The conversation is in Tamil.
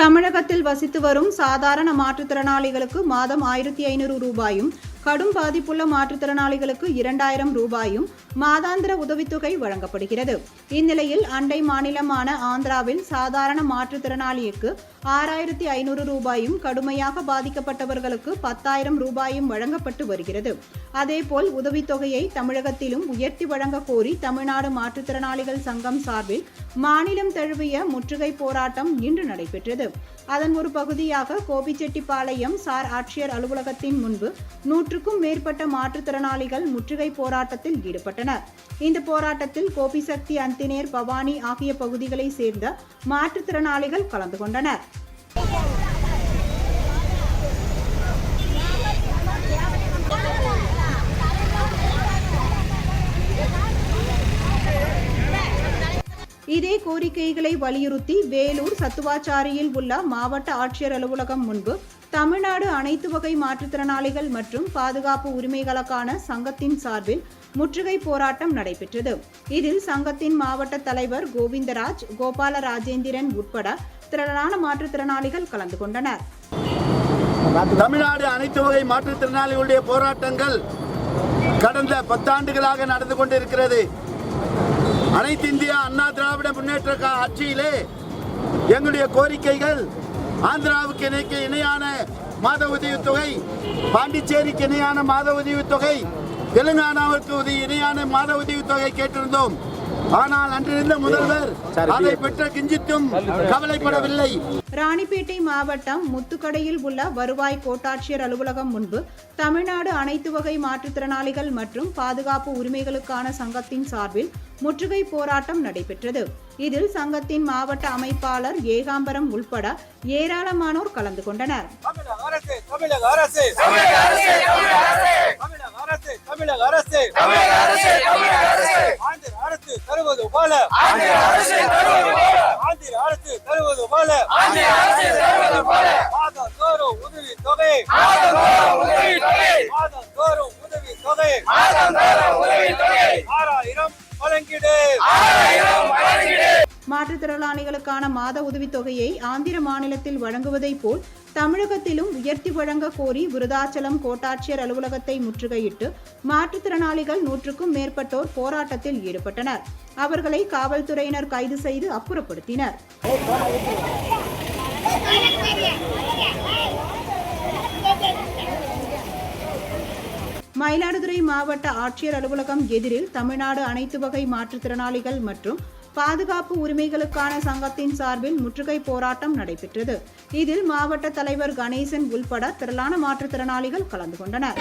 தமிழகத்தில் வசித்து வரும் சாதாரண மாற்றுத்திறனாளிகளுக்கு மாதம் 1500 ரூபாயும், கடும் பாதிப்புள்ள மாற்றுத்திறனாளிகளுக்கு 2000 ரூபாயும் மாதாந்திர உதவித்தொகை வழங்கப்படுகிறது. இந்நிலையில் அண்டை மாநிலமான ஆந்திராவில் சாதாரண மாற்றுத்திறனாளிக்கு 6500 ரூபாயும், கடுமையாக பாதிக்கப்பட்டவர்களுக்கு 10,000 ரூபாயும் வழங்கப்பட்டு வருகிறது. அதேபோல் உதவித்தொகையை தமிழகத்திலும் உயர்த்தி வழங்க கோரி தமிழ்நாடு மாற்றுத்திறனாளிகள் சங்கம் சார்பில் மாநிலம் தழுவிய முற்றுகை போராட்டம் இன்று நடைபெற்றது. அதன் ஒரு பகுதியாக கோபிச்செட்டிப்பாளையம் சார் ஆட்சியர் அலுவலகத்தின் முன்பு 100க்கும் மேற்பட்ட மாற்றுத்திறனாளிகள் முற்றுகை போராட்டத்தில் ஈடுபட்டனர். இந்த போராட்டத்தில் கோபிசக்தி, அந்தினேர், பவானி ஆகிய பகுதிகளை சேர்ந்த மாற்றுத்திறனாளிகள் கலந்து கொண்டனர். இதே கோரிக்கைகளை வலியுறுத்தி வேலூர் சத்துவாச்சாரியில் உள்ள மாவட்ட ஆட்சியர் அலுவலகம் முன்பு தமிழ்நாடு அனைத்து வகை மாற்றுத்திறனாளிகள் மற்றும் பாதுகாப்பு உரிமைகளுக்கான சங்கத்தின் சார்பில் முற்றுகை போராட்டம் நடைபெற்றது. இதில் சங்கத்தின் மாவட்ட தலைவர் கோவிந்தராஜ், கோபால ராஜேந்திரன் உட்பட திரளான மாற்றுத்திறனாளிகள் கலந்து கொண்டனர். தமிழ்நாடு அனைத்து வகை மாற்றுத்திறனாளிகளுடைய போராட்டங்கள் கடந்த 10 ஆண்டுகளாக நடந்து கொண்டிருக்கிறது. அனைத்து இந்திய அண்ணா திராவிட முன்னேற்ற ஆட்சியிலே எங்களுடைய கோரிக்கைகள் ஆந்திராவுக்கு இணையான மாத உதவித்தொகை, பாண்டிச்சேரிக்கு இணையான மாத உதவித்தொகை, தெலுங்கானாவுக்கு இணையான மாத உதவித்தொகை கேட்டிருந்தோம். ஆனால் அன்றிருந்த முதல்வர் அதை பெற்ற கிஞ்சித்தும் கவலைப்படவில்லை. ராணிப்பேட்டை மாவட்டம் முத்துக்கடையில் உள்ள வருவாய் கோட்டாட்சியர் அலுவலகம் முன்பு தமிழ்நாடு அனைத்து வகை மாற்றுத்திறனாளிகள் மற்றும் பாதுகாப்பு உரிமைகளுக்கான சங்கத்தின் சார்பில் முற்றுகை போராட்டம் நடைபெற்றது. இதில் சங்கத்தின் மாவட்ட அமைப்பாளர் ஏகாம்பரம் உள்பட ஏராளமானோர் கலந்து கொண்டனர். மாற்றுத்திறனாளிகளுக்கான மாத உதவித்தொகையை ஆந்திர மாநிலத்தில் வழங்குவதை போல் தமிழகத்திலும் உயர்த்தி வழங்க கோரி விருதாச்சலம் கோட்டாட்சியர் அலுவலகத்தை முற்றுகையிட்டு மாற்றுத்திறனாளிகள் 100க்கும் மேற்பட்டோர் போராட்டத்தில் ஈடுபட்டனர். அவர்களை காவல்துறையினர் கைது செய்து அப்புறப்படுத்தினர். மயிலாடுதுறை மாவட்ட ஆட்சியர் அலுவலகம் எதிரில் தமிழ்நாடு அனைத்து வகை மாற்றுத்திறனாளிகள் மற்றும் பாதுகாப்பு உரிமைகளுக்கான சங்கத்தின் சார்பில் முற்றுகை போராட்டம் நடைபெற்றது. இதில் மாவட்ட தலைவர் கணேசன் உள்பட திரளான மாற்றுத்திறனாளிகள் கலந்து கொண்டனர்.